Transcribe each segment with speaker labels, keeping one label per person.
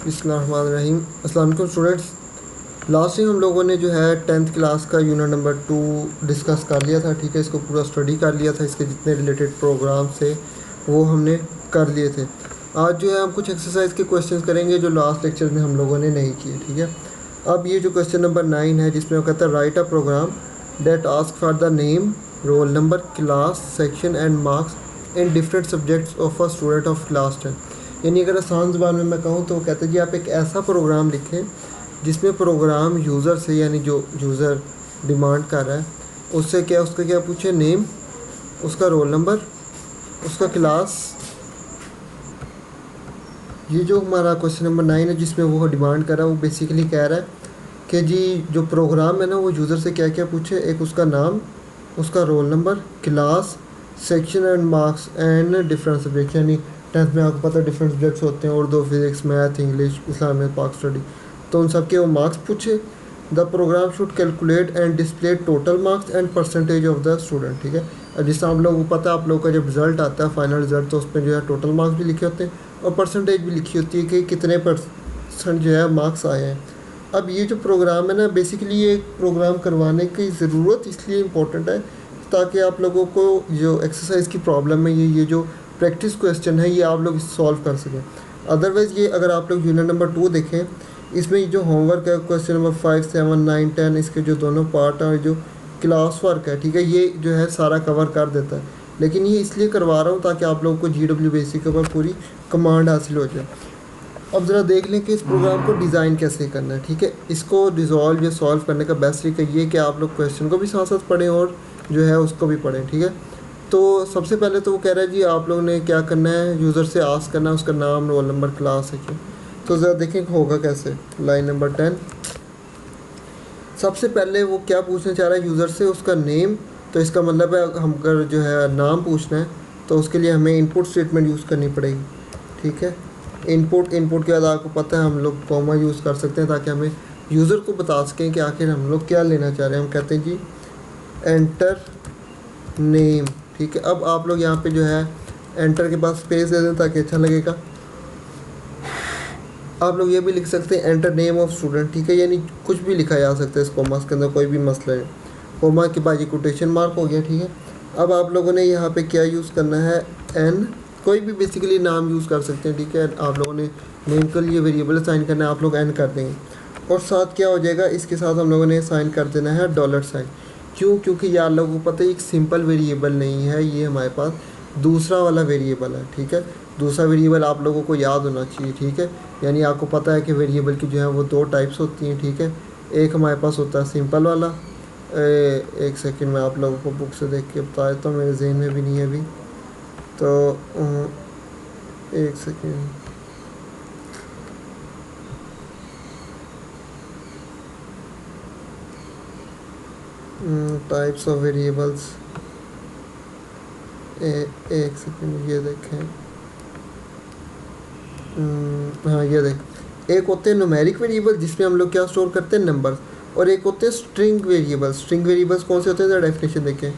Speaker 1: बिस्मिल्लाहिर्रहमानिर्रहीम। अस्सलाम वालेकुम स्टूडेंट्स। लास्ट टाइम हम लोगों ने जो है 10th क्लास का यूनिट नंबर 2 डिस्कस कर लिया था। ठीक है, इसको पूरा स्टडी कर लिया था, इसके जितने रिलेटेड प्रोग्राम थे वो हमने कर लिए थे। आज जो है हम कुछ एक्सरसाइज के क्वेश्चंस करेंगे जो लास्ट लेक्चर में हम लोगों ने नहीं किए। ठीक है, अब ये जो क्वेश्चन नंबर 9 है जिसमें वो कहता है write a program that ask for the name, roll number, class, section and marks in different subjects of a student of class 10। यानी अगर आसान ज़बान में मैं कहूँ तो वो कहते हैं जी आप एक ऐसा प्रोग्राम लिखें जिसमें प्रोग्राम यूज़र से, यानी जो यूज़र डिमांड कर रहा है उससे क्या, उसका क्या पूछे, नेम, उसका रोल नंबर, उसका क्लास। ये जो हमारा क्वेश्चन नंबर 9 है जिसमें वो डिमांड कर रहा है, वो बेसिकली कह रहा है कि जी जो प्रोग्राम है ना वो यूज़र से क्या क्या पूछे। एक उसका नाम, उसका role number, class, section and marks and different subject. यानी 10th में आपको पता है डिफरेंट सब्जेक्ट्स होते हैं, Urdu, physics, math, English, Islamic, पाक स्टडी। तो उन सब के वो मार्क्स पूछे। The program should calculate and display total marks and percentage of the student. ठीक है, अब जिससे आप लोगों को पता है, आप लोगों का जब रिज़ल्ट आता है फाइनल रिज़ल्ट, तो उसमें जो है टोटल मार्क्स भी लिखे होते हैं और परसेंटेज भी लिखी होती है कि कितने परसेंट जो है मार्क्स आए हैं। अब ये जो प्रोग्राम है ना, बेसिकली ये प्रोग्राम करवाने की ज़रूरत इसलिए इम्पोर्टेंट है ताकि आप लोगों को जो एक्सरसाइज की प्रॉब्लम है, ये जो प्रैक्टिस क्वेश्चन है, ये आप लोग सॉल्व कर सकें। अदरवाइज़ ये अगर आप लोग यूनिट नंबर 2 देखें, इसमें जो होमवर्क है क्वेश्चन नंबर 5, 7, 9, 10, इसके जो दोनों पार्ट हैं, जो क्लास वर्क है, ठीक है, ये जो है सारा कवर कर देता है। लेकिन ये इसलिए करवा रहा हूँ ताकि आप लोगों को GW बेसिक के ऊपर पूरी कमांड हासिल हो जाए। अब ज़रा देख लें कि इस प्रोग्राम को डिज़ाइन कैसे करना है। ठीक है, इसको रिजॉल्व या सॉल्व करने का बेस्ट तरीका ये कि आप लोग क्वेश्चन को भी साथ साथ पढ़ें और जो है उसको भी पढ़ें। ठीक है, तो सबसे पहले तो वो कह रहा है जी आप लोगों ने क्या करना है, यूज़र से आस्क करना है उसका नाम, रोल नंबर, क्लास है क्या। तो ज़रा देखें होगा कैसे। लाइन नंबर 10, सबसे पहले वो क्या पूछना चाह रहा है यूज़र से, उसका नेम। तो इसका मतलब है हम अगर जो है नाम पूछना है तो उसके लिए हमें इनपुट स्टेटमेंट यूज़ करनी पड़ेगी। ठीक है, इनपुट के बाद आपको पता है हम लोग कॉमा यूज़ कर सकते हैं ताकि हमें यूज़र को बता सकें कि आखिर हम लोग क्या लेना चाह रहे हैं। हम कहते हैं जी एंटर नेम। ठीक है, अब आप लोग यहाँ पे जो है एंटर के पास स्पेस दे दें ताकि अच्छा लगेगा। आप लोग ये भी लिख सकते हैं एंटर नेम ऑफ स्टूडेंट। ठीक है, यानी कुछ भी लिखा जा सकता है इस कॉमा के अंदर, कोई भी मसला है। कॉमा के बाद ये कोटेशन मार्क हो गया। ठीक है, अब आप लोगों ने यहाँ पे क्या यूज़ करना है, एन, कोई भी बेसिकली नाम यूज़ कर सकते हैं। ठीक है, आप लोगों ने नेम के लिए वेरिएबल साइन करना है, आप लोग एन कर देंगे और साथ क्या हो जाएगा, इसके साथ हम लोगों ने साइन कर देना है $। क्यों, क्योंकि यार लोगों को पता है एक सिंपल वेरिएबल नहीं है, ये हमारे पास दूसरा वाला वेरिएबल है। ठीक है, दूसरा वेरिएबल आप लोगों को याद होना चाहिए। ठीक है, यानी आपको पता है कि वेरिएबल की जो है वो 2 टाइप्स होती हैं। ठीक है, एक हमारे पास होता है सिंपल वाला, एक सेकंड में आप लोगों को बुक से देख के बता देता हूँ, मेरे जहन में भी नहीं है अभी, तो एक सेकंड। टाइप्स ऑफ वेरिएबल्स, एक सेकंड, ये देखें। हाँ ये देख, एक होते हैं न्यूमेरिक वेरिएबल जिसमें हम लोग क्या स्टोर करते हैं, नंबर, और एक होते हैं स्ट्रिंग वेरिएबल्स। स्ट्रिंग वेरिएबल्स कौन से होते हैं, डेफिनेशन देखें।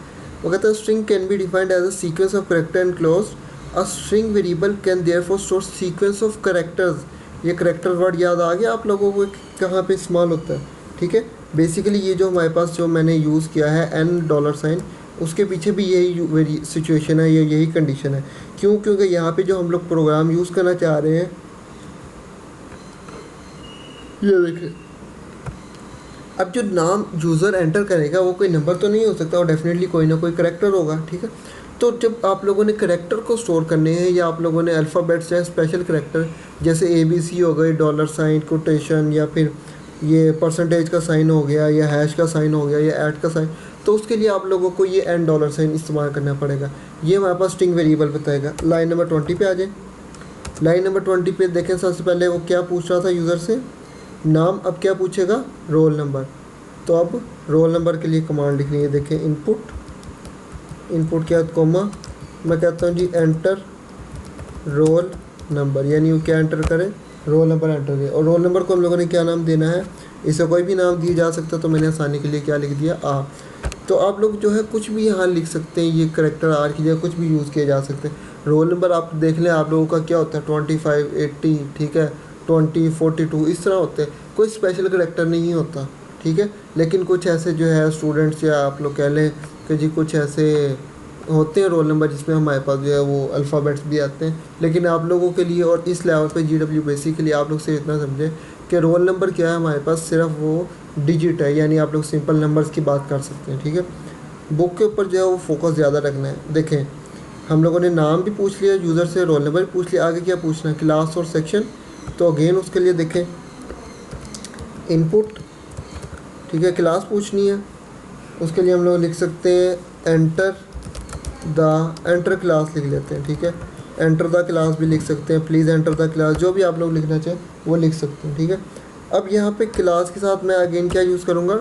Speaker 1: वो कहता है string can be defined as a sequence of character enclosed. A string variable can therefore store sequence of characters. ये करेक्टर वर्ड याद आ गया आप लोगों को कहाँ पे इस्तेमाल होता है। ठीक है, बेसिकली ये जो हमारे पास जो मैंने यूज़ किया है $, उसके पीछे भी यही सिचुएशन है, यही कंडीशन है। क्यों, क्योंकि यहाँ पे जो हम लोग प्रोग्राम यूज़ करना चाह रहे हैं, ये देखिए, अब जो नाम यूज़र एंटर करेगा वो कोई नंबर तो नहीं हो सकता, और डेफिनेटली कोई ना कोई करेक्टर होगा। ठीक है, तो जब आप लोगों ने करेक्टर को स्टोर करने हैं, या आप लोगों ने अल्फ़ाबेट्स या स्पेशल करेक्टर जैसे ABC हो गए, $, कोटेशन, या फिर ये परसेंटेज का साइन हो गया, या हैश का साइन हो गया, या ऐट का साइन, तो उसके लिए आप लोगों को ये $, इस्तेमाल करना पड़ेगा। ये हमारे पास स्ट्रिंग वेरिएबल बताएगा। लाइन नंबर 20 पे आ जाए। लाइन नंबर 20 पे देखें, सबसे पहले वो क्या पूछ रहा था यूज़र से, नाम। अब क्या पूछेगा, रोल नंबर। तो अब रोल नंबर के लिए कमांड लिखनी है, देखें इनपुट क्या, कोमा, मैं कहता हूँ जी एंटर रोल नंबर, यानी वो क्या एंटर करें, रोल नंबर एंटर करें। और रोल नंबर को हम लोगों ने क्या नाम देना है, इसे कोई भी नाम दिया जा सकता है, तो मैंने आसानी के लिए क्या लिख दिया, आ। तो आप लोग जो है कुछ भी यहाँ लिख सकते हैं, ये करेक्टर आर की जगह कुछ भी यूज़ किया जा सकते हैं। रोल नंबर आप देख लें, आप लोगों का क्या होता है 25, 80, ठीक है, 20, 42 इस तरह होते हैं, कोई स्पेशल करेक्टर नहीं होता, ठीक है। लेकिन कुछ ऐसे जो है स्टूडेंट्स या आप लोग कह लें कि जी कुछ ऐसे होते हैं रोल नंबर जिसमें हमारे पास जो है वो अल्फ़ाबेट्स भी आते हैं। लेकिन आप लोगों के लिए और इस लेवल पे GW बेसिक के लिए आप लोग सिर्फ इतना समझें कि रोल नंबर क्या है हमारे पास, सिर्फ वो डिजिट है, यानी आप लोग सिंपल नंबर्स की बात कर सकते हैं, ठीक है। बुक के ऊपर जो है वो फोकस ज़्यादा रखना है। देखें, हम लोगों ने नाम भी पूछ लिया यूज़र से, रोल नंबर भी पूछ लिया, आगे क्या पूछना है, क्लास और सेक्शन। तो अगेन उसके लिए देखें इनपुट, ठीक है, क्लास पूछनी है, उसके लिए हम लोग लिख सकते हैं एंटर क्लास लिख लेते हैं, ठीक है। एंटर द क्लास भी लिख सकते हैं, प्लीज़ एंटर द क्लास, जो भी आप लोग लिखना चाहें वो लिख सकते हैं, ठीक है। अब यहाँ पे क्लास के साथ मैं अगेन क्या यूज़ करूँगा,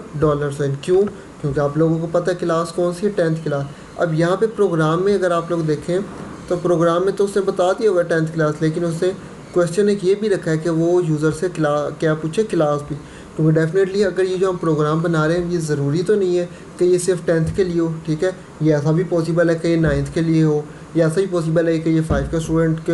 Speaker 1: $साइन। क्यों? क्योंकि आप लोगों को पता है क्लास कौन सी है, 10th क्लास। अब यहाँ पे प्रोग्राम में अगर आप लोग देखें तो प्रोग्राम में तो उसने बता दिया होगा 10th क्लास, लेकिन उसने क्वेश्चन एक ये भी रखा है कि वो यूज़र से क्या पूछे, क्लास भी। क्योंकि डेफिनेटली अगर ये जो हम प्रोग्राम बना रहे हैं ये ज़रूरी तो नहीं है कि ये सिर्फ 10th के लिए हो, ठीक है। ये ऐसा भी पॉसिबल है कि ये 9th के लिए हो, या ऐसा ही पॉसिबल है कि ये 5 के स्टूडेंट के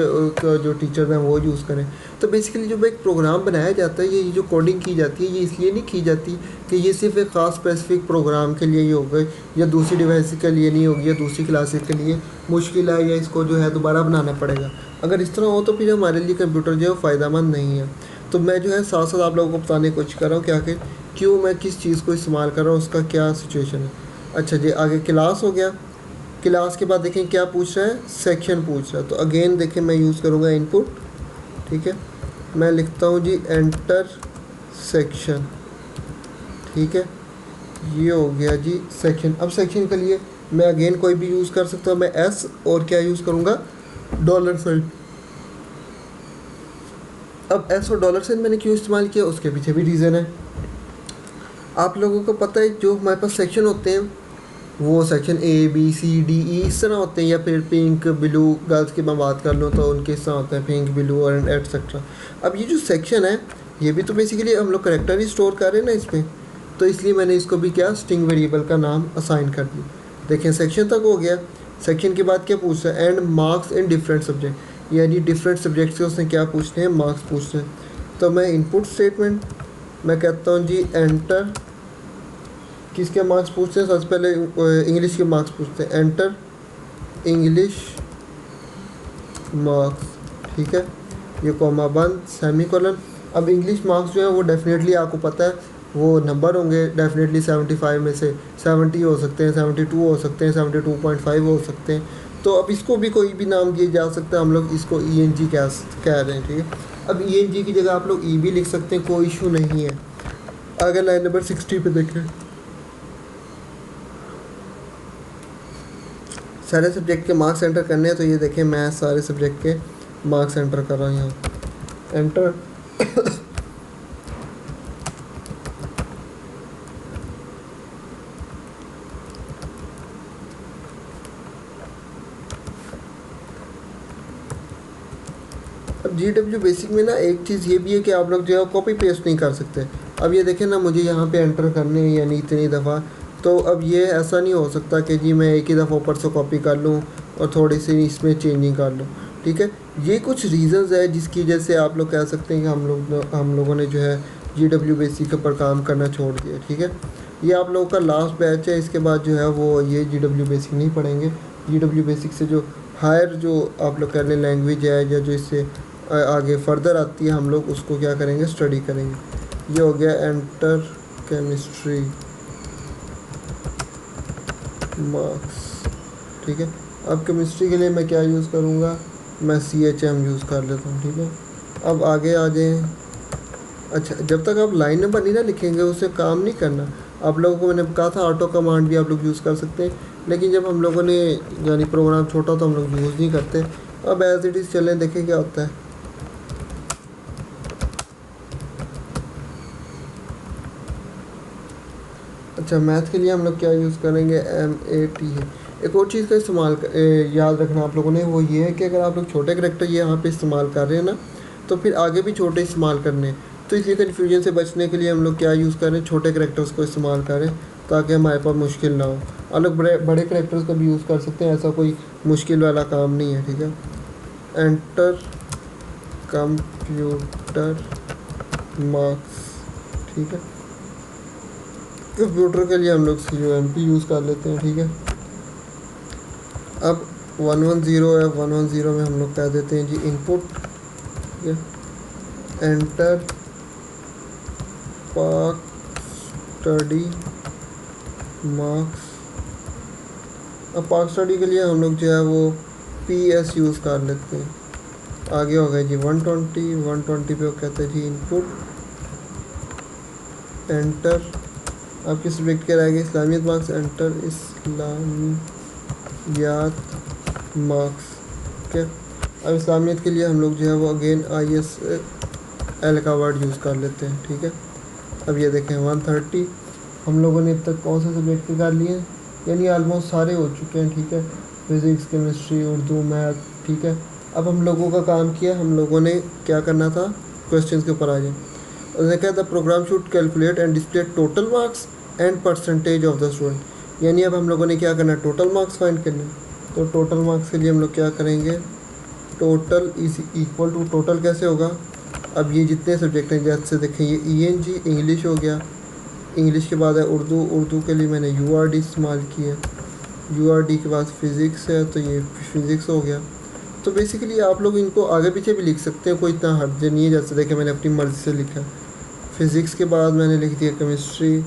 Speaker 1: जो टीचर्स हैं वो यूज़ करें। तो बेसिकली जब एक प्रोग्राम बनाया जाता है, ये जो कोडिंग की जाती है ये इसलिए नहीं की जाती कि ये सिर्फ एक ख़ास स्पेसिफिक प्रोग्राम के लिए ही होगा, या दूसरी डिवाइस के लिए नहीं होगी, या दूसरी क्लासेस के लिए मुश्किल है, या इसको जो है दोबारा बनाना पड़ेगा। अगर इस तरह हो तो फिर हमारे लिए कंप्यूटर जो है फ़ायदेमंद नहीं है। तो मैं जो है साथ साथ आप लोगों को बताने की कोशिश कर रहा हूँ कि आखिर क्यों मैं किस चीज़ को इस्तेमाल कर रहा हूँ, उसका क्या सिचुएशन है। अच्छा जी, आगे क्लास हो गया। क्लास के बाद देखें क्या पूछ रहा है, सेक्शन पूछ रहा है। तो अगेन देखें मैं यूज़ करूँगा इनपुट, ठीक है। मैं लिखता हूँ जी एंटर सेक्शन, ठीक है, ये हो गया जी सेक्शन। अब सेक्शन के लिए मैं अगेन कोई भी यूज़ कर सकता हूँ, मैं एस और क्या यूज़ करूँगा, $साइन। अब एस और $साइन मैंने क्यों इस्तेमाल किया, उसके पीछे भी रीज़न है। आप लोगों को पता है जो हमारे पास सेक्शन होते हैं वो section A B C D E इस तरह होते हैं, या फिर पिंक ब्लू, गर्ल्स की मैं बात कर लूँ तो उनके इस तरह होते हैं, पिंक ब्लू और एटसेट्रा। अब ये जो सेक्शन है ये भी तो बेसिकली हम लोग करेक्टर ही स्टोर कर रहे हैं ना इसमें, तो इसलिए मैंने इसको भी क्या स्ट्रिंग वेरिएबल का नाम असाइन कर दिया। देखें सेक्शन तक हो गया। सेक्शन के बाद क्या पूछ रहा है, and marks in different subject, यानी डिफरेंट सब्जेक्ट से उसने क्या पूछने हैं, मार्क्स पूछने हैं। तो मैं इनपुट स्टेटमेंट मैं कहता हूँ जी एंटर, किसके मार्क्स पूछते हैं, सबसे पहले इंग्लिश के मार्क्स पूछते हैं, एंटर इंग्लिश मार्क्स, ठीक है, ये कॉमा बंद सेमीकोलन। अब इंग्लिश मार्क्स जो है वो डेफिनेटली आपको पता है वो नंबर होंगे, डेफिनेटली 75 में से 70 हो सकते हैं, 72 हो सकते हैं, 72.5 हो सकते हैं। तो अब इसको भी कोई भी नाम दिया जा सकता है, हम लोग इसको ENG कह रहे हैं, ठीक है। अब ENG की जगह आप लोग E भी लिख सकते हैं, कोई इशू नहीं है। अगर लाइन नंबर 60 पे देखें, सारे सब्जेक्ट के मार्क्स एंटर करने हैं, तो ये देखें मैं सारे सब्जेक्ट के मार्क्स एंटर कर रहा हूँ यहाँ, एंटर। अब GW बेसिक में ना एक चीज़ ये भी है कि आप लोग जो है कॉपी पेस्ट नहीं कर सकते। अब ये देखें ना, मुझे यहाँ पे एंटर करने हैं यानी इतनी दफ़ा, तो अब ये ऐसा नहीं हो सकता कि जी मैं एक ही दफ़ा ऊपर से कॉपी कर लूँ और थोड़ी सी इसमें चेंजिंग कर लूँ, ठीक है। ये कुछ रीज़न्स है जिसकी वजह से आप लोग कह सकते हैं कि हम लोगों ने जो है GW बेसिक के ऊपर काम करना छोड़ दिया, ठीक है। ये आप लोगों का लास्ट बैच है, इसके बाद जो है वो ये GW बेसिक नहीं पढ़ेंगे। GW बेसिक से जो हायर जो आप लोग कह लें लैंग्वेज है, या जो इससे आगे फर्दर आती है, हम लोग उसको क्या करेंगे, स्टडी करेंगे। ये हो गया एंटर केमिस्ट्री मार्क्स, ठीक है। अब केमिस्ट्री के लिए मैं क्या यूज़ करूँगा, मैं CHM यूज़ कर लेता हूँ, ठीक है। अब आगे आ जाए। अच्छा, जब तक आप लाइन नंबर नहीं ना लिखेंगे उससे काम नहीं करना। आप लोगों को मैंने कहा था ऑटो कमांड भी आप लोग यूज़ कर सकते हैं, लेकिन जब हम लोगों ने यानी प्रोग्राम छोटा तो हम लोग यूज़ नहीं करते। अब एज इट इज़ चलें, देखें क्या होता है। अच्छा, मैथ के लिए हम लोग क्या यूज़ करेंगे, MAT है। एक और चीज़ का इस्तेमाल याद रखना आप लोगों ने, वो ये है कि अगर आप लोग छोटे करैक्टर ये यहाँ पे इस्तेमाल कर रहे हैं ना, तो फिर आगे भी छोटे इस्तेमाल करने हैं। तो इसलिए कन्फ्यूजन से बचने के लिए हम लोग क्या यूज़ करें, छोटे करैक्टर्स को इस्तेमाल करें ताकि हमारे पास मुश्किल ना हो। हम लोग बड़े करैक्टर्स का भी यूज़ कर सकते हैं, ऐसा कोई मुश्किल वाला काम नहीं है, ठीक है। एंटर कंप्यूटर मार्क्स, ठीक है। कंप्यूटर के लिए हम लोग COMP यूज़ कर लेते हैं, ठीक है। अब 110 है, 110 में हम लोग कह देते हैं जी इनपुट, ठीक है। एंटर पाक स्टडी मार्क्स। अब पाक स्टडी के लिए हम लोग जो है वो PS यूज़ कर लेते हैं। आगे हो गया जी 120 पे वो कहते हैं जी इनपुट एंटर, आपके सब्जेक्ट के रहेगा इस्लामियत मार्क्स, एंटर इस्लामियात मार्क्स, ठीक है। अब इस्लामियत के लिए हम लोग जो है वो अगेन ISL का वर्ड यूज़ कर लेते हैं, ठीक है। अब ये देखें 130 हम लोगों ने अब तक कौन से सब्जेक्ट के कर लिए हैं, यानी ऑलमोस्ट सारे हो चुके हैं, ठीक है। फिज़िक्स, केमिस्ट्री, उर्दू, मैथ, ठीक है। अब हम लोगों का काम किया, हम लोगों ने क्या करना था, क्वेश्चंस के ऊपर आ जाए। उसने कहा था programme should calculate and display total marks and percentage of the student, यानी अब हम लोगों ने क्या करना है, टोटल मार्क्स फाइंड करने। तो टोटल मार्क्स के लिए हम लोग क्या करेंगे, total is equal to, total कैसे होगा, अब ये जितने सब्जेक्ट हैं जैसे देखें ये ENG इंग्लिश हो गया, इंग्लिश के बाद है उर्दू, उर्दू के लिए मैंने URD इस्तेमाल की है, URD के बाद फिज़िक्स है तो ये फिज़िक्स हो गया। तो बेसिकली आप लोग इनको आगे पीछे भी लिख सकते हैं, कोई इतना हर्ज नहीं है। जैसे देखें मैंने अपनी मर्ज़ी से लिखा, फिज़िक्स के बाद मैंने लिख दिया केमिस्ट्री,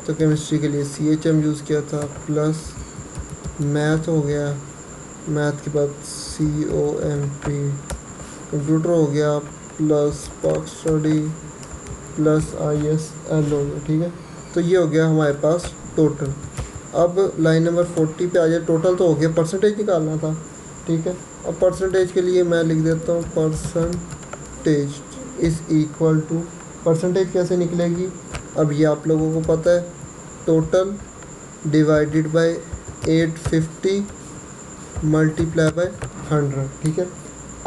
Speaker 1: तो केमिस्ट्री के लिए CHM यूज़ किया था, प्लस मैथ हो गया, मैथ के बाद COMP, कंप्यूटर हो गया, प्लस पाक स्टडी, प्लस ISL हो गया, ठीक है। तो ये हो गया हमारे पास टोटल। अब लाइन नंबर 40 पे आ जाए, टोटल तो हो गया, परसेंटेज निकालना था, ठीक है। अब परसेंटेज के लिए मैं लिख देता हूँ percentage is equal to, percentage कैसे निकलेगी, अब ये आप लोगों को पता है, total divided by 850 multiply by 100, ठीक है।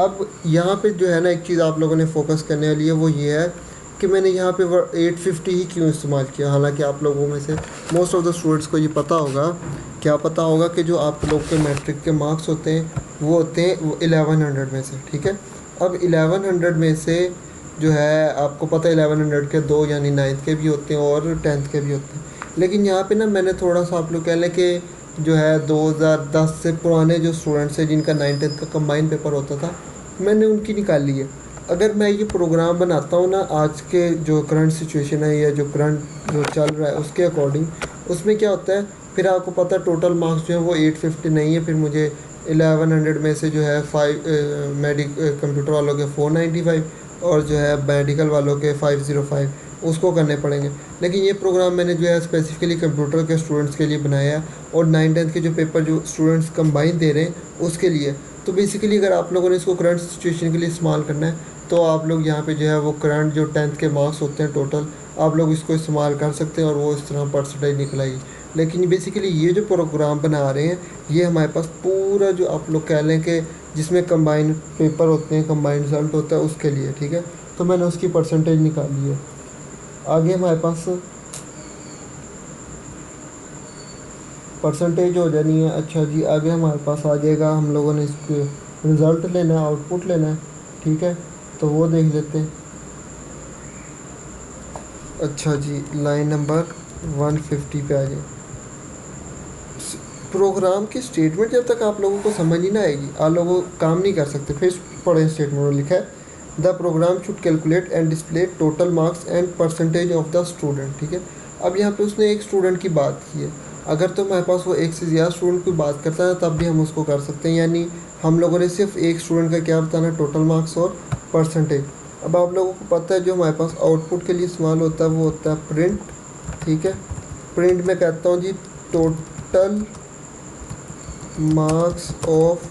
Speaker 1: अब यहाँ पे जो है ना एक चीज़ आप लोगों ने फोकस करने वाली है, वो ये है कि मैंने यहाँ पे 850 ही क्यों इस्तेमाल किया। हालांकि आप लोगों में से मोस्ट ऑफ द स्टूडेंट्स को ये पता होगा, क्या पता होगा कि जो आप लोग के मैट्रिक के मार्क्स होते हैं वो होते हैं 1100 में से, ठीक है। अब 1100 में से जो है आपको पता है 1100 के दो, यानी 9th के भी होते हैं और 10th के भी होते हैं। लेकिन यहाँ पे ना मैंने थोड़ा सा आप लोग कह लें कि जो है 2010 से पुराने जो स्टूडेंट्स हैं जिनका 9th का कंबाइन पेपर होता था, मैंने उनकी निकाली है। अगर मैं ये प्रोग्राम बनाता हूँ ना आज के जो करंट सिचुएशन है या जो करंट जो चल रहा है उसके अकॉर्डिंग, उसमें क्या होता है, फिर आपको पता है टोटल मार्क्स जो है वो 850 नहीं है, फिर मुझे 1100 में से जो है 5 कंप्यूटर वालों के 495 और जो है मेडिकल वालों के 505 उसको करने पड़ेंगे। लेकिन ये प्रोग्राम मैंने जो है स्पेसिफिकली कंप्यूटर के स्टूडेंट्स के लिए बनाया है और 9th-10th के जो पेपर जो स्टूडेंट्स कंबाइन दे रहे हैं उसके लिए। तो बेसिकली अगर आप लोगों ने इसको करंट सिचुएशन के लिए इस्तेमाल करना है तो आप लोग यहाँ पे जो है वो करंट जो 10th के मार्क्स होते हैं टोटल, आप लोग इसको इस्तेमाल कर सकते हैं और वो इस तरह परसेंटेज निकल आएगी। लेकिन बेसिकली ये जो प्रोग्राम बना रहे हैं ये हमारे पास पूरा जो आप लोग कह लें कि जिसमें कंबाइन पेपर होते हैं, कंबाइन रिजल्ट होता है उसके लिए, ठीक है। तो मैंने उसकी परसेंटेज निकाली है। आगे हमारे पास परसेंटेज हो जानी है। अच्छा जी, आगे हमारे पास आ जाएगा, हम लोगों ने इसके रिज़ल्ट लेना है, आउटपुट लेना है, ठीक है। तो वो देख लेते हैं। अच्छा जी, लाइन नंबर 150 पे आ जाए। प्रोग्राम की स्टेटमेंट जब तक आप लोगों को समझ ही ना आएगी आप लोग काम नहीं कर सकते। फिर पढ़ें, स्टेटमेंट में लिखा है the program should calculate and display total marks and percentage of the student, ठीक है। अब यहाँ पे उसने एक स्टूडेंट की बात की है, अगर तो हमारे पास वो एक से ज़्यादा स्टूडेंट की बात करता है तब भी हम उसको कर सकते हैं, यानी हम लोगों ने सिर्फ एक स्टूडेंट का क्या बताना, टोटल मार्क्स और परसेंटेज। अब आप लोगों को पता है जो हमारे पास आउटपुट के लिए इस्तेमाल होता है वो होता है प्रिंट, ठीक है। प्रिंट में कहता हूँ जी टोटल मार्क्स ऑफ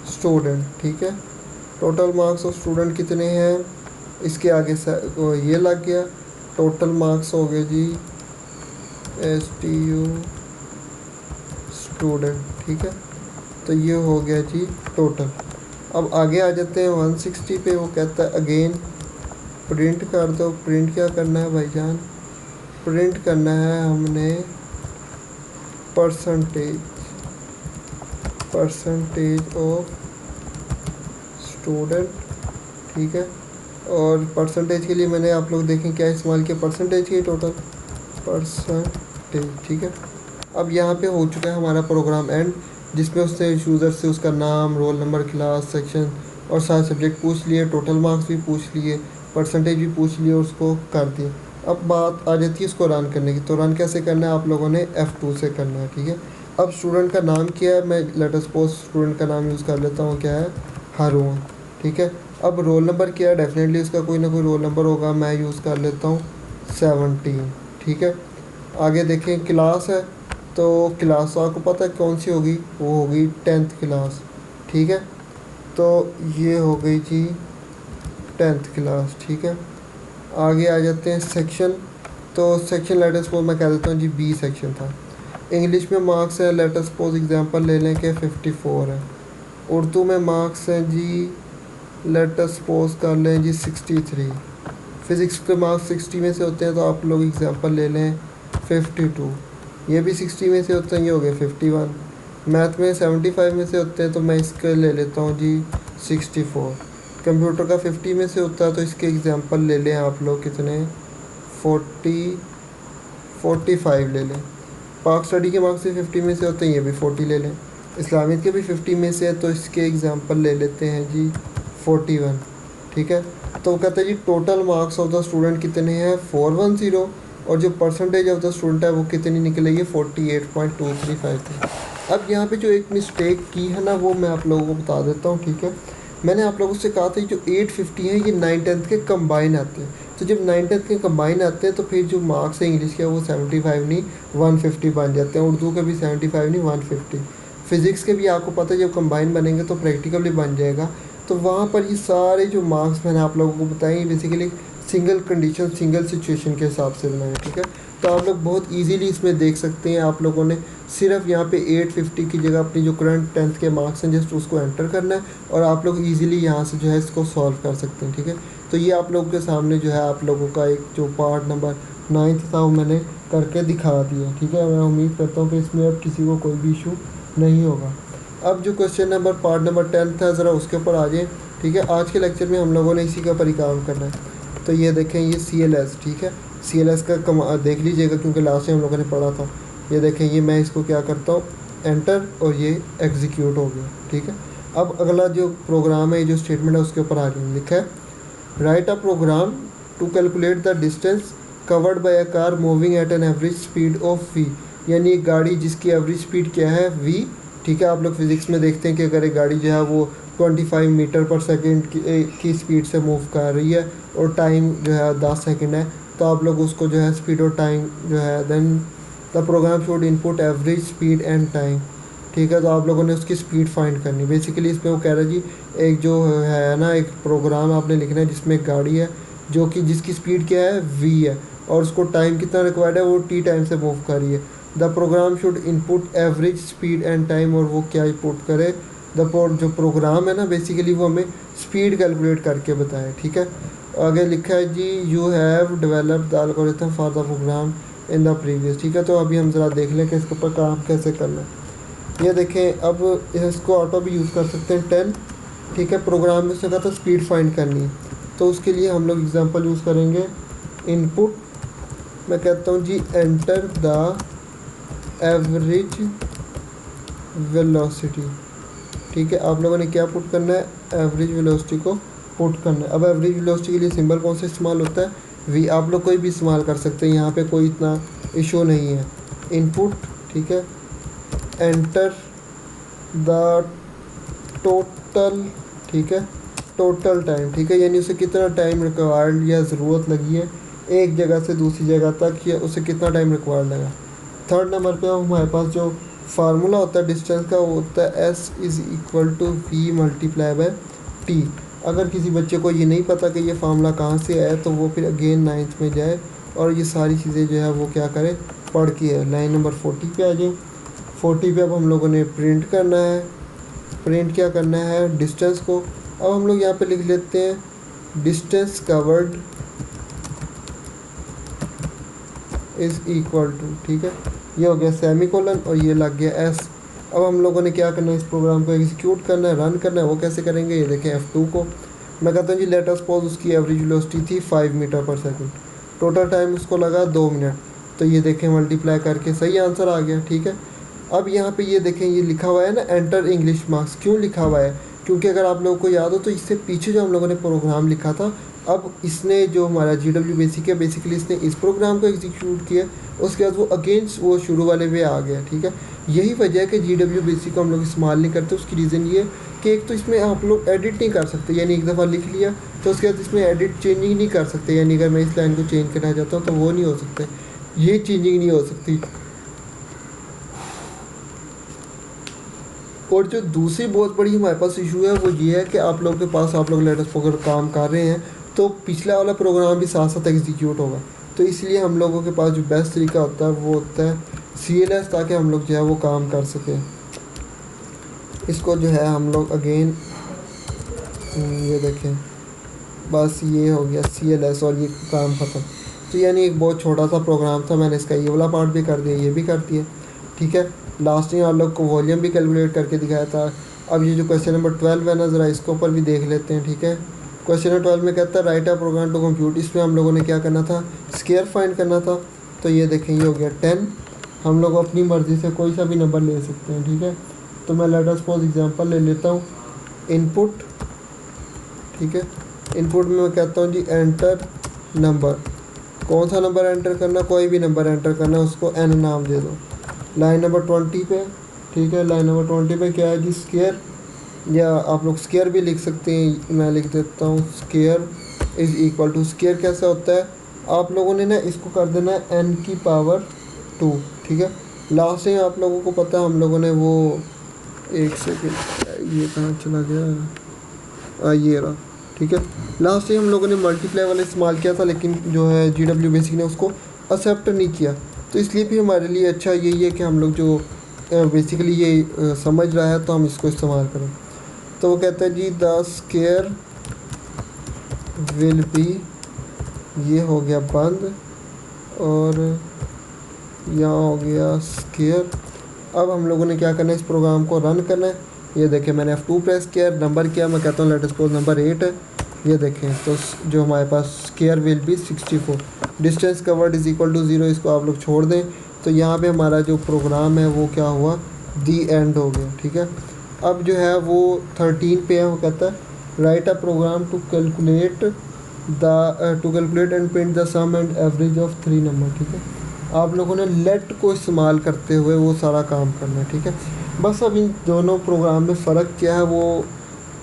Speaker 1: स्टूडेंट, ठीक है। टोटल मार्क्स ऑफ स्टूडेंट कितने हैं, इसके आगे ये लग गया, टोटल मार्क्स हो गए जी STU स्टूडेंट, ठीक है। तो ये हो गया जी टोटल। अब आगे आ जाते हैं 160 पे, वो कहता है अगेन प्रिंट कर दो। प्रिंट क्या करना है भाईजान, प्रिंट करना है हमने परसेंटेज ऑफ स्टूडेंट ठीक है। और परसेंटेज के लिए मैंने आप लोग देखें क्या इस्तेमाल किया, परसेंटेज की टोटल परसेंटेज, ठीक है। अब यहाँ पे हो चुका है हमारा प्रोग्राम एंड, जिसमें उसने यूज़र से उसका नाम, रोल नंबर, क्लास, सेक्शन और सारे सब्जेक्ट पूछ लिए, टोटल मार्क्स भी पूछ लिए, परसेंटेज भी पूछ लिए, उसको कर दिए। अब बात आ जाती है इसको रन करने की। तो रन कैसे करना है, आप लोगों ने F2 से करना है, ठीक है। अब स्टूडेंट का नाम क्या है, मैं लेट सपोज स्टूडेंट का नाम यूज़ कर लेता हूँ, क्या है, हारून, ठीक है। अब रोल नंबर क्या है, डेफिनेटली उसका कोई ना कोई रोल नंबर होगा, मैं यूज़ कर लेता हूँ 17, ठीक है। आगे देखें क्लास है, तो क्लास आपको पता है कौन सी होगी, वो होगी 10th क्लास, ठीक है। तो ये हो गई जी 10th क्लास, ठीक है। आगे आ जाते हैं सेक्शन। तो सेक्शन लेटर सपोज मैं कह देता हूँ जी बी सेक्शन था। इंग्लिश में मार्क्स है, लेटर सपोज एग्जांपल ले लें कि 54 है। उर्दू में मार्क्स हैं जी, लेटर सपोज कर लें जी 63। फिज़िक्स के मार्क्स 60 में से होते हैं, तो आप लोग एग्जांपल ले लें 52। ये भी 60 में से होते हैं, ये हो गए 51। मैथ में 75 में से होते हैं, तो मैं इसके ले लेता हूँ जी 64। कंप्यूटर का 50 में से होता है, तो इसके एग्जांपल ले लें आप लोग कितने, 45 ले लें। पाक स्टडी के मार्क्स भी 50 में से होते हैं, ये भी 40 ले लें। इस्लामिक के भी 50 में से है, तो इसके एग्जांपल ले लेते हैं जी 41, ठीक है। तो कहते हैं जी total marks of the student कितने हैं, 410, और जो परसेंटेज ऑफ द स्टूडेंट है वो कितनी निकलेगी, 48.235 थी। अब यहाँ पे जो एक मिस्टेक की है ना, वो मैं आप लोगों को बता देता हूँ, ठीक है। मैंने आप लोगों से कहा था जो 850 हैं ये 9th-10th के कंबाइन आते हैं। तो जब 9th-10th के कंबाइन आते हैं, तो फिर जो मार्क्स है इंग्लिश के वो 75 नहीं 150 बन जाते हैं, उर्दू के भी 75 नहीं 150। फिज़िक्स के भी आपको पता है जब कंबाइन बनेंगे तो प्रैक्टिकली बन जाएगा। तो वहाँ पर ये सारे जो मार्क्स मैंने आप लोगों को बताए, basically single condition, single situation के हिसाब से बनाए, ठीक है। तो आप लोग बहुत इजीली इसमें देख सकते हैं, आप लोगों ने सिर्फ यहाँ पे 850 की जगह अपनी जो करंट 10th के मार्क्स हैं जस्ट उसको एंटर करना है, और आप लोग इजीली यहाँ से जो है इसको सॉल्व कर सकते हैं, ठीक है। तो ये आप लोगों के सामने जो है आप लोगों का एक जो पार्ट नंबर 9th था वो मैंने करके दिखा दिया, ठीक है। मैं उम्मीद करता हूँ कि इसमें अब किसी को कोई भी इशू नहीं होगा। अब जो क्वेश्चन नंबर पार्ट नंबर 10 था, ज़रा उसके ऊपर आ जाए, ठीक है। आज के लेक्चर में हम लोगों ने इसी का परिकाम करना है। तो ये देखें, ये CLS, ठीक है। CLS का देख लीजिएगा, क्योंकि लास्ट में हम लोगों ने पढ़ा था। ये देखें, ये मैं इसको क्या करता हूँ, एंटर, और ये एग्जीक्यूट हो गया, ठीक है। अब अगला जो प्रोग्राम है, जो स्टेटमेंट है, उसके ऊपर आ गया, लिखा है write a program to calculate the distance covered by a car moving at an average speed of v। यानी एक गाड़ी जिसकी एवरेज स्पीड क्या है, v, ठीक है। आप लोग फिज़िक्स में देखते हैं कि अगर एक गाड़ी जो है वो 25 मीटर पर सेकेंड की स्पीड से मूव कर रही है और टाइम जो है 10 सेकेंड है, तो आप लोग उसको जो है स्पीड और टाइम जो है, then the program should input average speed and time, ठीक है। तो आप लोगों ने उसकी स्पीड फाइंड करनी। बेसिकली इसमें वो कह रहा है जी, एक जो है ना, एक प्रोग्राम आपने लिखना है जिसमें एक गाड़ी है जो कि जिसकी स्पीड क्या है, v है, और उसको टाइम कितना रिक्वायर्ड है, वो t टाइम से मूव कर रही है। The program should input average speed and time, और वो क्या इनपुट करे, जो प्रोग्राम है ना, बेसिकली वो हमें स्पीड कैलकुलेट करके बताए, ठीक है। आगे लिखा है जी, you have developed the algorithm for the program in the previous, ठीक है। तो अभी हम ज़रा देख लें कि इसके ऊपर काम कैसे करना है। ये देखें, अब इसको ऑटो भी यूज़ कर सकते हैं 10, ठीक है। प्रोग्राम में उसने कहा था स्पीड फाइंड करनी है, तो उसके लिए हम लोग एग्जांपल यूज़ करेंगे इनपुट, मैं कहता हूँ जी एंटर द एवरेज वेलोसिटी, ठीक है। आप लोगों ने क्या पुट करना है, एवरेज वेलोसिटी को पुट करना है। अब एवरेज वेलोसिटी के लिए सिंबल कौन सा इस्तेमाल होता है, वी। आप लोग कोई भी इस्तेमाल कर सकते हैं, यहाँ पे कोई इतना इशू नहीं है। इनपुट, ठीक है, एंटर द टोटल, ठीक है, टोटल टाइम, ठीक है। यानी उसे कितना टाइम रिक्वायर्ड या ज़रूरत लगी है एक जगह से दूसरी जगह तक, या उसे कितना टाइम रिक्वायर्ड लगा। थर्ड नंबर पे हमारे पास जो फार्मूला होता है डिस्टेंस का, वो होता है S = V multiply by T। अगर किसी बच्चे को ये नहीं पता कि ये फार्मूला कहाँ से आया, तो वो फिर अगेन 9th में जाए और ये सारी चीज़ें जो है वो क्या करे, पढ़ के है। लाइन नंबर 40 पे आ जाए। 40 पे अब हम लोगों ने प्रिंट करना है। प्रिंट क्या करना है, डिस्टेंस को। अब हम लोग यहाँ पे लिख लेते हैं distance covered is equal to, ठीक है, ये हो गया सेमीकोलन और ये लग गया S। अब हम लोगों ने क्या करना है, इस प्रोग्राम को एग्जीक्यूट करना है, रन करना है। वो कैसे करेंगे, ये देखें F2 को। मैं कहता हूँ जी लेट अस सपोज उसकी एवरेज वेलोसिटी थी 5 मीटर पर सेकंड, टोटल टाइम उसको लगा 2 मिनट। तो ये देखें मल्टीप्लाई करके सही आंसर आ गया, ठीक है। अब यहाँ पे ये देखें ये लिखा हुआ है ना एंटर इंग्लिश मार्क्स, क्यों लिखा हुआ है? क्योंकि अगर आप लोगों को याद हो तो इससे पीछे जो हम लोगों ने प्रोग्राम लिखा था, अब इसने जो हमारा GW बेसिक है बेसिकली इसने इस प्रोग्राम को एग्जीक्यूट किया, उसके बाद वो अगेंस्ट वो शुरू वाले वे आ गया, ठीक है। यही वजह है कि GW बेसिक को हम लोग इस्तेमाल नहीं करते। उसकी रीज़न ये कि एक तो इसमें आप लोग एडिट नहीं कर सकते, यानी एक दफ़ा लिख लिया तो उसके बाद इसमें एडिट चेंजिंग नहीं कर सकते, यानी अगर मैं इस लाइन को चेंज करना चाहता हूँ तो वो नहीं हो सकते, ये चेंजिंग नहीं हो सकती। और जो दूसरी बहुत बड़ी हमारे पास इशू है वो ये है कि आप लोगों के पास, आप लोग लेटेस्ट अगर काम कर रहे हैं तो पिछला वाला प्रोग्राम भी साथ साथ एग्जीक्यूट होगा। तो इसलिए हम लोगों के पास जो बेस्ट तरीका होता है वो होता है CLS, ताकि हम लोग जो है वो काम कर सकें। इसको जो है हम लोग अगेन ये देखें, बस ये हो गया CLS और ये काम ख़त्म। तो यानी एक बहुत छोटा सा प्रोग्राम था, मैंने इसका ये वाला पार्ट भी कर दिया, ये भी कर दिया, ठीक है। लास्ट में आप लोग को वॉल्यूम भी कैलकुलेट करके दिखाया था। अब ये जो क्वेश्चन नंबर 12 है ना, ज़रा इसके ऊपर भी देख लेते हैं, ठीक है। क्वेश्चन नंबर 12 में कहता है write a program to compute, इसमें हम लोगों ने क्या करना था, स्केयर फाइंड करना था। तो ये देखें ये हो गया 10, हम लोग अपनी मर्ज़ी से कोई सा भी नंबर ले सकते हैं, ठीक है। तो मैं लेट अस सपोज एग्जांपल ले लेता हूँ, इनपुट, ठीक है। इनपुट में मैं कहता हूँ जी एंटर नंबर, कौन सा नंबर एंटर करना, कोई भी नंबर एंटर करना, उसको n नाम दे दो। लाइन नंबर 20 पे, ठीक है, लाइन नंबर 20 पे क्या है जी, स्केयर, या आप लोग स्केयर भी लिख सकते हैं, मैं लिख देता हूँ square is equal to, square कैसे होता है, आप लोगों ने ना इसको कर देना है n की पावर 2, ठीक है। लास्ट में आप लोगों को पता है हम लोगों ने वो, एक सेकेंड ये कहाँ चला गया, ये रहा, ठीक है। लास्ट में हम लोगों ने मल्टीप्लाई वाला इस्तेमाल किया था, लेकिन जो है GW बेसिक ने उसको एक्सेप्ट नहीं किया। तो इसलिए भी हमारे लिए अच्छा यही है कि हम लोग जो बेसिकली ये समझ रहा है तो हम इसको इस्तेमाल करें। तो वो कहता है जी द स्केयर विल बी, ये हो गया बंद, और यहाँ हो गया स्केयर। अब हम लोगों ने क्या करना है, इस प्रोग्राम को रन करना है। ये देखें मैंने F2 प्रेस किया, नंबर किया, मैं कहता हूँ लेट अस सपोज नंबर 8 है। ये देखें तो जो हमारे पास square will be 64, distance covered is equal to 0, इसको आप लोग छोड़ दें। तो यहाँ पे हमारा जो प्रोग्राम है वो क्या हुआ, दी एंड हो गया, ठीक है। अब जो है वो 13 पे है, वो कहता है write a program to calculate and print the sum and average of 3 number, ठीक है। आप लोगों ने लेट को इस्तेमाल करते हुए वो सारा काम करना है, ठीक है। बस अब इन दोनों प्रोग्राम में फ़र्क क्या है वो,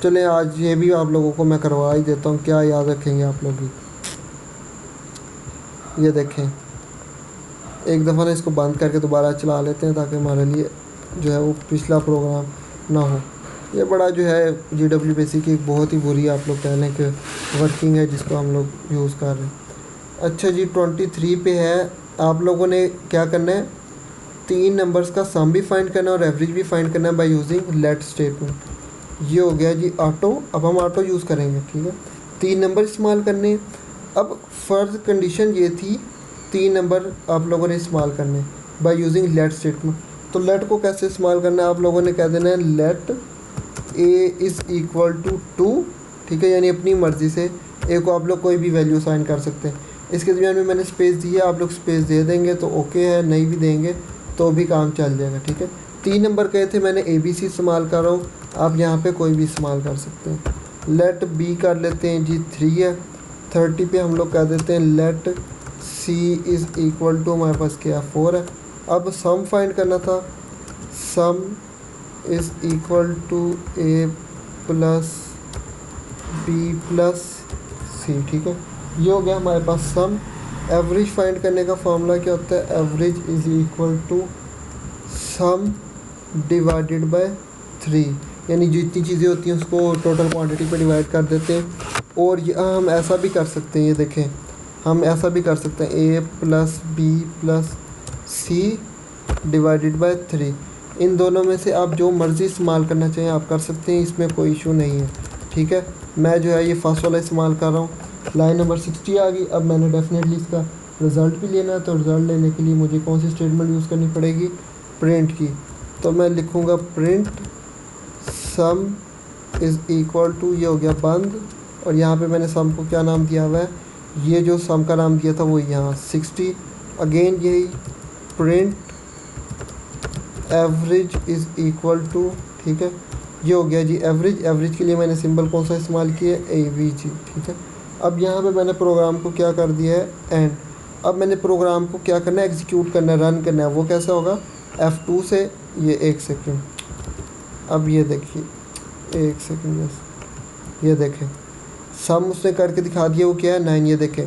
Speaker 1: चले आज ये भी आप लोगों को मैं करवा ही देता हूँ, क्या याद रखेंगे आप लोग भी। ये देखें एक दफ़ा ना इसको बंद करके दोबारा चला लेते हैं, ताकि हमारे लिए जो है वो पिछला प्रोग्राम ना हो। ये बड़ा जो है GW बेसिक की एक बहुत ही बुरी आप लोग कह लें कि वर्किंग है, जिसको हम लोग यूज़ कर रहे हैं। अच्छा जी 23 पे है, आप लोगों ने क्या करना है, 3 नंबर्स का सम भी फाइंड करना है और एवरेज भी फाइंड करना है बाय यूजिंग लेट स्टेटमेंट। ये हो गया जी ऑटो, अब हम ऑटो यूज़ करेंगे, ठीक है। 3 नंबर इस्तेमाल करने। अब फ़र्ज़ कंडीशन ये थी 3 नंबर आप लोगों ने इस्तेमाल करने बाय यूजिंग लेट स्टेटमेंट। तो लेट को कैसे इस्तेमाल करना है, आप लोगों ने कह देना है let A is equal to 2, ठीक है, यानी अपनी मर्ज़ी से ए को आप लोग कोई भी वैल्यू साइन कर सकते हैं। इसके दरमियान में मैंने स्पेस दी है, आप लोग स्पेस दे देंगे तो ओके है, नहीं भी देंगे तो भी काम चल जाएगा, ठीक है। 3 नंबर कहे थे, मैंने ABC इस्तेमाल कर रहा हूँ, आप यहाँ पे कोई भी इस्तेमाल कर सकते हैं। लेट बी कर लेते हैं जी 3 है। 30 पे हम लोग कह देते हैं let C is equal to, हमारे पास क्या 4 है। अब सम फाइंड करना था, sum is equal to A plus B plus C, ठीक है। ये हो गया हमारे पास सम। एवरेज फाइंड करने का फॉर्मूला क्या होता है, average is equal to sum divided by 3, यानी जितनी चीज़ें होती हैं उसको टोटल क्वांटिटी पे डिवाइड कर देते हैं। और ये हम ऐसा भी कर सकते हैं, ये देखें हम ऐसा भी कर सकते हैं A plus B plus C divided by 3। इन दोनों में से आप जो मर्ज़ी इस्तेमाल करना चाहें आप कर सकते हैं, इसमें कोई इशू नहीं है, ठीक है। मैं जो है ये फर्स्ट वाला इस्तेमाल कर रहा हूँ। लाइन नंबर 60 आ गई। अब मैंने डेफिनेटली इसका रिज़ल्ट भी लेना है, तो रिज़ल्ट लेने के लिए मुझे कौन सी स्टेटमेंट यूज़ करनी पड़ेगी, प्रिंट की। तो मैं लिखूँगा print sum is equal to, ये हो गया बंद, और यहाँ पे मैंने सम को क्या नाम दिया हुआ है, ये जो सम का नाम दिया था वो यहाँ 60। अगेन यही print average is equal to, ठीक है, ये हो गया जी एवरेज। एवरेज के लिए मैंने सिंबल कौन सा इस्तेमाल किया है, AVG, ठीक है। अब यहाँ पे मैंने प्रोग्राम को क्या कर दिया है, एंड। अब मैंने प्रोग्राम को क्या करना है, एग्जीक्यूट करना है, रन करना है। वो कैसा होगा, F2 से, ये 1 सेकेंड, अब ये देखिए 1 सेकेंड बस, ये देखें सम उसने करके दिखा दिया, वो क्या है 9। ये देखें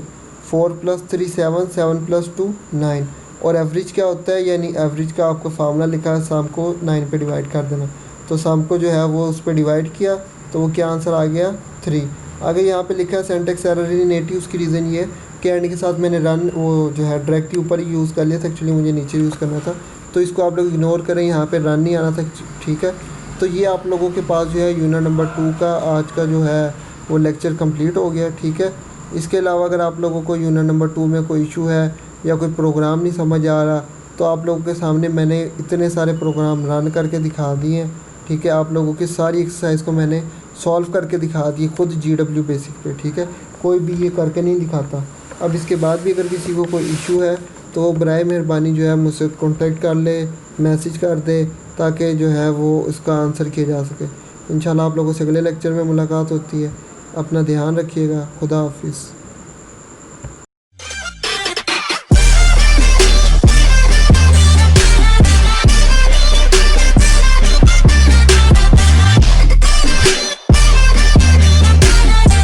Speaker 1: 4 + 3 7, 7 + 2 9। और एवरेज क्या होता है, यानी एवरेज का आपको फार्मूला लिखा है, सम को 9 पे डिवाइड कर देना। तो सम को जो है वो उस पर डिवाइड किया तो वो क्या आंसर आ गया 3। आगे यहाँ पे लिखा है सिंटैक्स एरर इन 80। उसकी रीज़न ये है कि एंड के साथ मैंने रन वो जो है डायरेक्टली ऊपर ही यूज़ कर लिया था, एक्चुअली मुझे नीचे यूज़ करना था। तो इसको आप लोग इग्नोर करें, यहाँ पे रन नहीं आना था, ठीक है। तो ये आप लोगों के पास जो है यूनिट नंबर 2 का आज का जो है वो लेक्चर कंप्लीट हो गया, ठीक है। इसके अलावा अगर आप लोगों को यूनिट नंबर 2 में कोई इशू है या कोई प्रोग्राम नहीं समझ आ रहा, तो आप लोगों के सामने मैंने इतने सारे प्रोग्राम रन करके दिखा दिए हैं, ठीक है। आप लोगों की सारी एक्सरसाइज को मैंने सॉल्व करके दिखा दी खुद GW बेसिक पे, ठीक है। कोई भी ये करके नहीं दिखाता। अब इसके बाद भी अगर किसी को कोई इशू है तो वो बराए मेहरबानी जो है मुझसे कॉन्टेक्ट कर ले, मैसेज कर दे, ताकि जो है वो उसका आंसर किया जा सके। इंशाल्लाह आप लोगों से अगले लेक्चर में मुलाकात होती है। अपना ध्यान रखिएगा। खुदा हाफिज़।